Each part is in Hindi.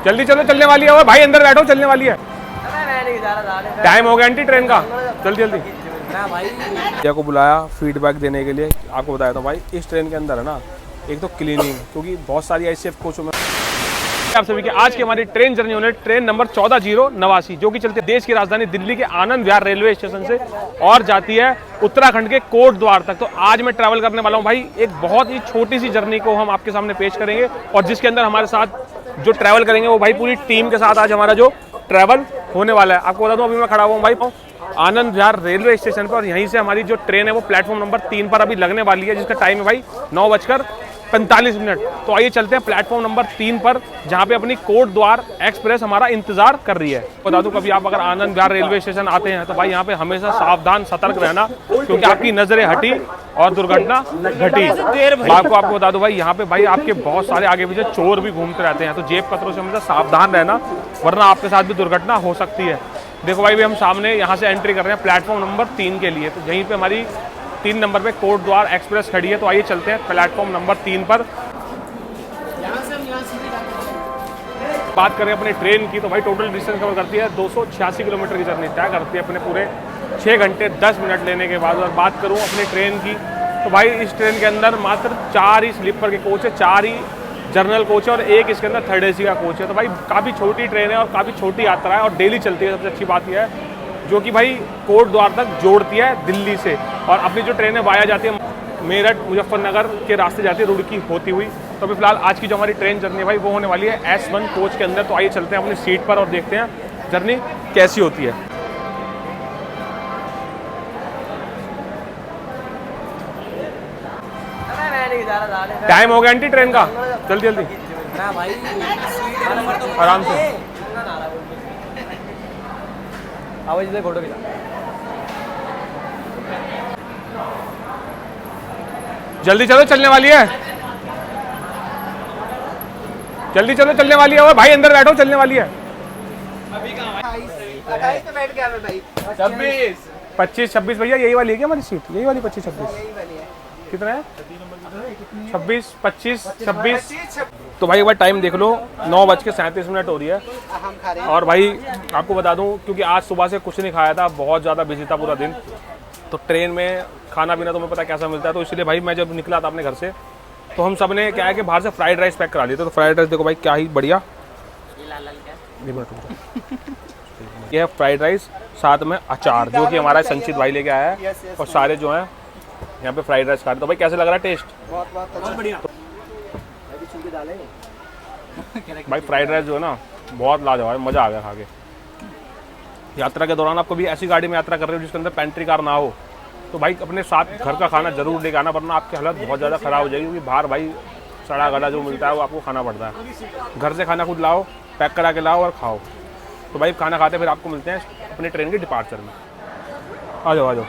जल्दी चलो, चलने वाली है। भाई अंदर बैठो, चलने वाली है। टाइम हो गया आंटी ट्रेन का, जल्दी जल्दी। भैया को बुलाया फीडबैक देने के लिए। आपको बताया था भाई इस ट्रेन के अंदर है ना, एक तो क्लीनिंग, क्योंकि बहुत सारी ICF कोचों में आप सभी की आज की हमारी ट्रेन जर्नी होने ट्रेन नंबर 14089 जो कि चलती है देश की राजधानी दिल्ली के आनंद विहार रेलवे स्टेशन से और जाती है उत्तराखंड के कोट द्वार तक। तो आज मैं ट्रैवल करने वाला हूं भाई, एक बहुत ही छोटी सी जर्नी को हम आपके सामने पेश करेंगे और जिसके अंदर हमारे साथ जो ट्रैवल करेंगे वो भाई पूरी टीम के साथ आज हमारा जो ट्रैवल होने वाला है। आपको बता दूं अभी मैं खड़ा हुआ हूँ भाई आनंद विहार रेलवे स्टेशन पर और यहीं से हमारी जो ट्रेन है वो प्लेटफॉर्म नंबर 3 पर अभी लगने वाली है, जिसका टाइम है भाई 9:45। तो आइए चलते हैं प्लेटफॉर्म नंबर 3 पर, जहां पे अपनी कोट द्वार एक्सप्रेस हमारा इंतजार कर रही है। बता दूं कभी आप अगर आनंद विहार रेलवे स्टेशन आते हैं तो भाई यहाँ पे हमेशा सावधान सतर्क रहना, क्योंकि आपकी नजरें हटी और दुर्घटना घटी। आपको बता दूं भाई यहाँ पे भाई आपके बहुत सारे आगे पीछे चोर भी घूमते रहते हैं, तो जेब कतरों से हमेशा सावधान रहना, वरना आपके साथ भी दुर्घटना हो सकती है। देखो भाई हम सामने यहाँ से एंट्री कर रहे हैं प्लेटफॉर्म नंबर 3 के लिए। तो यहीं पे हमारी 3 नंबर पे कोट द्वार एक्सप्रेस खड़ी है। तो आइए चलते हैं प्लेटफॉर्म नंबर 3 पर। बात करें अपने ट्रेन की तो भाई टोटल डिस्टेंस कवर करती है 286 किलोमीटर की जर्नी तय करती है अपने पूरे 6 घंटे 10 मिनट लेने के बाद। और बात करूं अपने ट्रेन की तो भाई इस ट्रेन के अंदर मात्र 4 ही स्लीपर के कोच है, 4 ही जनरल कोच है और एक इसके अंदर थर्ड AC का कोच है। तो भाई काफ़ी छोटी ट्रेन है और काफ़ी छोटी यात्रा है और डेली चलती है। सबसे अच्छी बात यह है जो कि भाई कोट द्वार तक जोड़ती है दिल्ली से, और अपनी जो ट्रेनें वाया जाती है मेरठ मुजफ्फरनगर के रास्ते जाती है रुड़की होती हुई। तो अभी फिलहाल आज की जो हमारी ट्रेन जर्नी है भाई वो होने वाली है S1 कोच के अंदर। तो आइए चलते हैं अपनी सीट पर और देखते हैं जर्नी कैसी होती है। टाइम हो गया आंटी ट्रेन का, जल्दी जल्दी आराम से। फोटो जल्दी चलो, चलने वाली है। जल्दी चलो, चलने वाली है। भाई अंदर बैठो, चलने वाली है। 25 26 भैया यही वाली है क्या हमारी सीट? यही वाली 25 26 कितना है? 26 25 26। तो भाई एक बार टाइम देख लो, 9:37 हो रही है। और भाई आपको बता दूं क्योंकि आज सुबह से कुछ नहीं खाया था, बहुत ज़्यादा बिजी था पूरा दिन, तो ट्रेन में खाना पीना तुम्हें पता कैसा मिलता है। तो इसलिए भाई मैं जब निकला था अपने घर से तो हम सब ने क्या है कि बाहर से फ्राइड राइस पैक करा लिए थे। तो फ्राइड राइस देखो भाई क्या ही बढ़िया, ये है फ्राइड राइस, साथ में अचार जो कि हमारा संचित भाई लेके आया है, और सारे जो हैं यहाँ पे फ्राइड राइस खा रहे। तो भाई कैसे लग रहा है टेस्ट? बहुत बढ़िया भाई। फ्राइड राइस जो है ना बहुत लाजवाब है, मज़ा आ गया खा के। यात्रा के दौरान आपको भी ऐसी गाड़ी में यात्रा कर रहे हो जिसके अंदर पेंट्री कार ना हो तो भाई अपने साथ घर का खाना जरूर लेके आना, वरना आपकी हालत बहुत ज़्यादा ख़राब हो जाएगी, क्योंकि बाहर भाई सड़ा गला जो मिलता है वो आपको खाना पड़ता है। घर से खाना खुद लाओ, पैक करा के लाओ और खाओ। तो भाई खाना खाते फिर आपको मिलते हैं अपने ट्रेन के डिपार्चर में। आ जाओ आ जाओ।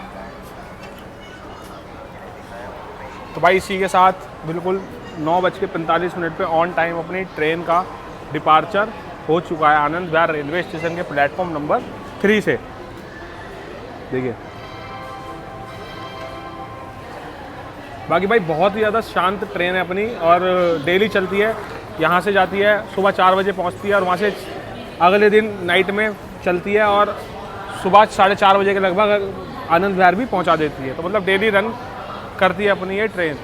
तो भाई इसी के साथ बिल्कुल 9:45 पे ऑन टाइम अपनी ट्रेन का डिपार्चर हो चुका है आनंद विहार रेलवे स्टेशन के प्लेटफॉर्म नंबर 3 से। देखिए बाकी भाई बहुत ही ज़्यादा शांत ट्रेन है अपनी और डेली चलती है। यहाँ से जाती है सुबह 4 बजे पहुँचती है और वहाँ से अगले दिन नाइट में चलती है और सुबह 4:30 बजे के लगभग आनंद विहार भी पहुँचा देती है। तो मतलब डेली रन करती है अपनी ये ट्रेन।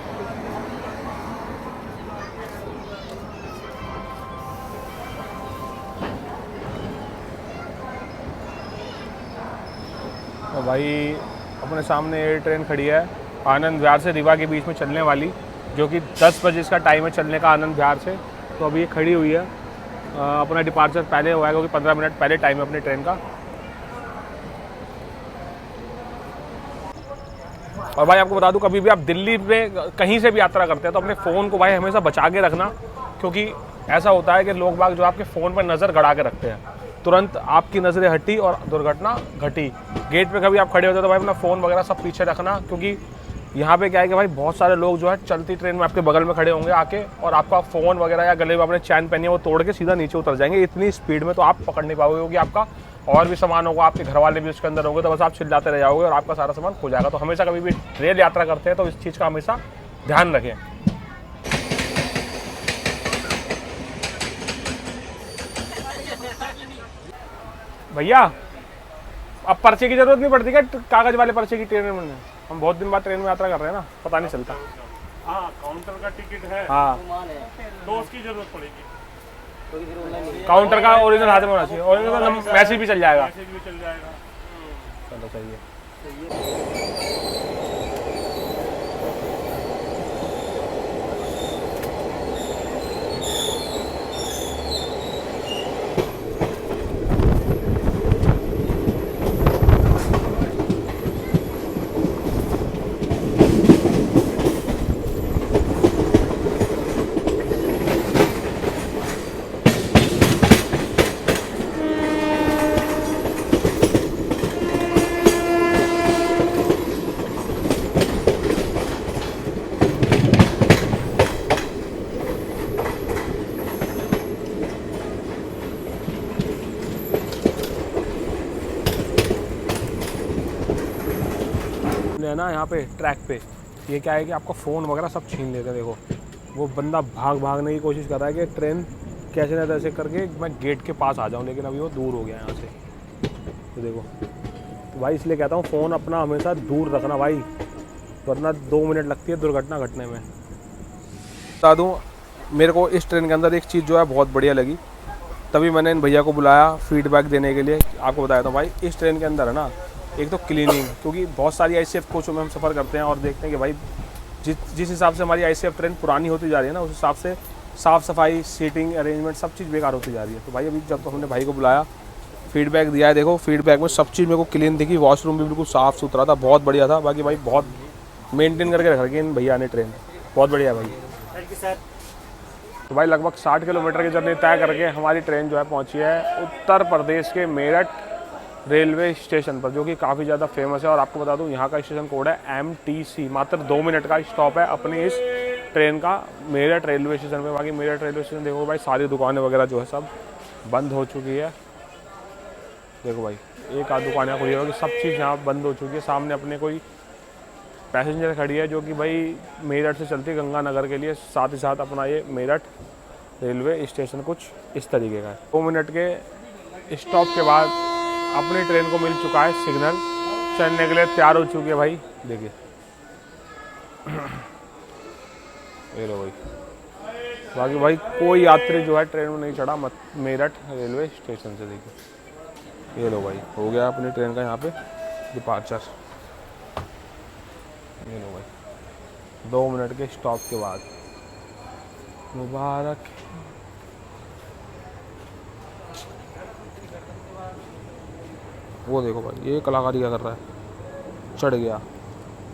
तो भाई अपने सामने ये ट्रेन खड़ी है आनंद विहार से रीवा के बीच में चलने वाली, जो कि 10 बजे इसका टाइम है चलने का आनंद विहार से। तो अभी ये खड़ी हुई है, अपना डिपार्चर पहले हुआ है क्योंकि 15 मिनट पहले टाइम है अपनी ट्रेन का। और भाई आपको बता दूं कभी भी आप दिल्ली में कहीं से भी यात्रा करते हैं तो अपने फ़ोन को भाई हमेशा बचा के रखना, क्योंकि ऐसा होता है कि लोग बाग जो आपके फ़ोन पर नज़र गड़ा के रखते हैं, तुरंत आपकी नज़रें हटी और दुर्घटना घटी। गेट पे कभी आप खड़े होते हैं तो भाई अपना फ़ोन वगैरह सब पीछे रखना, क्योंकि यहाँ पे क्या है कि भाई बहुत सारे लोग जो है चलती ट्रेन में आपके बगल में खड़े होंगे आके और आपका फ़ोन वगैरह या गले में आपने चैन पहनी है वो तोड़ के सीधा नीचे उतर जाएंगे। इतनी स्पीड में तो आप पकड़ नहीं पाओगे, क्योंकि आपका और भी सामान होगा, आपके घर वाले भी उसके अंदर होंगे, तो बस आप चिल्लाते रह जाओगे और आपका सारा सामान खो जाएगा। तो हमेशा कभी भी रेल यात्रा करते हैं तो इस चीज़ का हमेशा ध्यान रखें। भैया अब पर्चे की जरूरत नहीं पड़ती क्या, कागज वाले पर्चे की ट्रेन में? हम बहुत दिन बाद ट्रेन में यात्रा कर रहे हैं ना, पता नहीं चलता। हाँ, काउंटर का टिकट है हाँ तो उसकी जरूरत पड़ेगी। काउंटर का ओरिजिनल हाथ में होना चाहिए, ओरिजिनल मैसेज भी चल जाएगा। मैसेज भी चल जाएगा। चलो सही है। है ना यहाँ पे ट्रैक पे ये क्या है कि आपका फ़ोन वगैरह सब छीन लेते हैं। देखो वो बंदा भागने की कोशिश कर रहा है कि ट्रेन कैसे ना तैसे करके मैं गेट के पास आ जाऊँ, लेकिन अभी वो दूर हो गया यहाँ से। तो देखो तो भाई इसलिए कहता हूँ फ़ोन अपना हमेशा दूर रखना भाई, वरना 2 मिनट लगती है दुर्घटना घटने में। बता दूँ मेरे को इस ट्रेन के अंदर एक चीज़ जो है बहुत बढ़िया लगी, तभी मैंने इन भैया को बुलाया फीडबैक देने के लिए। आपको बताया था भाई इस ट्रेन के अंदर है ना, एक तो क्लीनिंग, क्योंकि बहुत सारी ICF कोचों में हम सफ़र करते हैं और देखते हैं कि भाई जिस हिसाब से हमारी ICF ट्रेन पुरानी होती जा रही है ना, उस हिसाब से साफ़ सफाई, सीटिंग अरेंजमेंट सब चीज़ बेकार होती जा रही है। तो भाई अभी जब हमने भाई को बुलाया, फीडबैक दिया है, देखो फीडबैक में सब चीज़ मेरे को क्लीन दिखी। वॉशरूम भी बिल्कुल साफ़ सुथरा था, बहुत बढ़िया था। बाकी भाई बहुत मेनटेन करके रख रखी इन भैया ने ट्रेन, बहुत बढ़िया भाई। Thank you sir. तो भाई लगभग 60 किलोमीटर की जर्नी तय करके हमारी ट्रेन जो है पहुंची है उत्तर प्रदेश के मेरठ रेलवे स्टेशन पर, जो कि काफ़ी ज़्यादा फेमस है। और आपको बता दूं यहाँ का स्टेशन कोड है MTC। मात्र 2 मिनट का स्टॉप है अपनी इस ट्रेन का मेरठ रेलवे स्टेशन पे। बाकी मेरठ रेलवे स्टेशन देखो भाई, सारी दुकानें वगैरह जो है सब बंद हो चुकी है। देखो भाई एक आध दुकान यहाँ खुली होगी, सब चीज़ यहाँ बंद हो चुकी है। सामने अपने कोई पैसेंजर खड़ी है जो कि भाई मेरठ से चलती है गंगानगर के लिए, साथ ही साथ अपना ये मेरठ रेलवे स्टेशन कुछ इस तरीके का है। 2 मिनट के स्टॉप के बाद अपनी ट्रेन को मिल चुका है सिग्नल, चलने के लिए तैयार हो चुकी है भाई। देखिए ये लो भाई। बाकी भाई कोई यात्री जो है ट्रेन में नहीं चढ़ा मेरठ रेलवे स्टेशन से। देखिए ये लो भाई, हो गया अपनी ट्रेन का यहाँ पे डिपार्चर। ये लो भाई 2 मिनट के स्टॉप के बाद। मुबारक। वो देखो भाई ये कलाकारी क्या कर रहा है, चढ़ गया,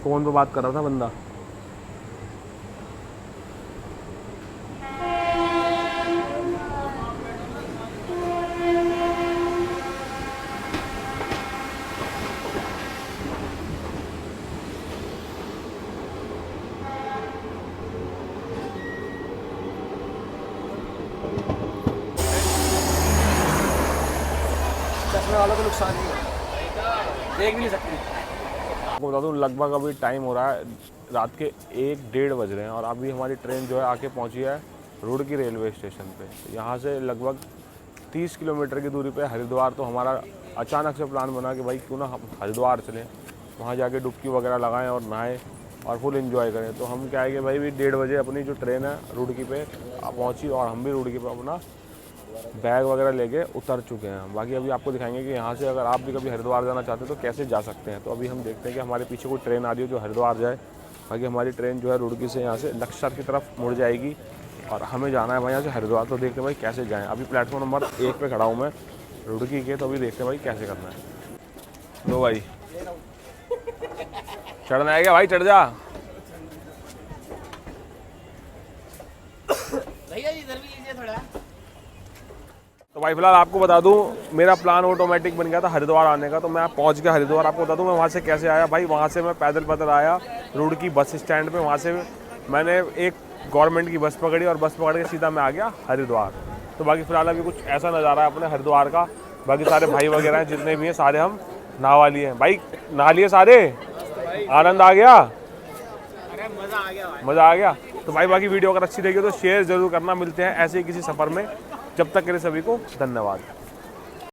फ़ोन पे बात कर रहा था बंदा। चश्मे वालों को नुकसान नहीं है, देख भी नहीं सकते। आपको बता दूँ लगभग अभी टाइम हो रहा है रात के 1-1:30 बज रहे हैं और अभी हमारी ट्रेन जो है आके पहुंची है रुड़की रेलवे स्टेशन पे। यहाँ से लगभग 30 किलोमीटर की दूरी पे हरिद्वार। तो हमारा अचानक से प्लान बना कि भाई क्यों ना हम हरिद्वार चलें, वहाँ जाके डुबकी वगैरह लगाएं और नहाएं और फुल एंजॉय करें। तो हम क्या है कि भाई भी 1:30 बजे अपनी जो ट्रेन है रुड़की पे पहुँची और हम भी रुड़की पे अपना बैग वगैरह लेके उतर चुके हैं। बाकी अभी आपको दिखाएंगे कि यहाँ से अगर आप भी कभी हरिद्वार जाना चाहते हैं तो कैसे जा सकते हैं। तो अभी हम देखते हैं कि हमारे पीछे कोई ट्रेन आ रही है जो हरिद्वार जाए। बाकी हमारी ट्रेन जो है रुड़की से यहाँ से लक्सर की तरफ मुड़ जाएगी और हमें जाना है भाई यहाँ से हरिद्वार। तो देखते हैं भाई कैसे जाएँ। अभी प्लेटफॉर्म नंबर 1 पे खड़ा हूँ मैं रुड़की के, तो अभी देखते हैं भाई कैसे करना है। लो भाई चढ़ना है क्या भाई, चढ़ जा। भैया इधर भी लीजिए थोड़ा। तो भाई फिलहाल आपको बता दूं मेरा प्लान ऑटोमेटिक बन गया था हरिद्वार आने का। तो मैं पहुंच गया हरिद्वार। आपको बता दूं मैं वहां से कैसे आया भाई। वहां से मैं पैदल आया रुड़की बस स्टैंड पे। वहां से मैंने एक गवर्नमेंट की बस पकड़ी और बस पकड़ के सीधा मैं आ गया हरिद्वार। तो बाकी फिलहाल अभी कुछ ऐसा नज़ारा है अपने हरिद्वार का। बाकी सारे भाई वगैरह हैं जितने भी हैं सारे हम नहा लिए हैं भाई। नहा लिए सारे, आनंद आ गया, मज़ा आ गया। तो भाई बाकी वीडियो अगर अच्छी लगी तो शेयर ज़रूर करना। मिलते हैं ऐसे ही किसी सफ़र में, जब तक के लिए सभी को धन्यवाद।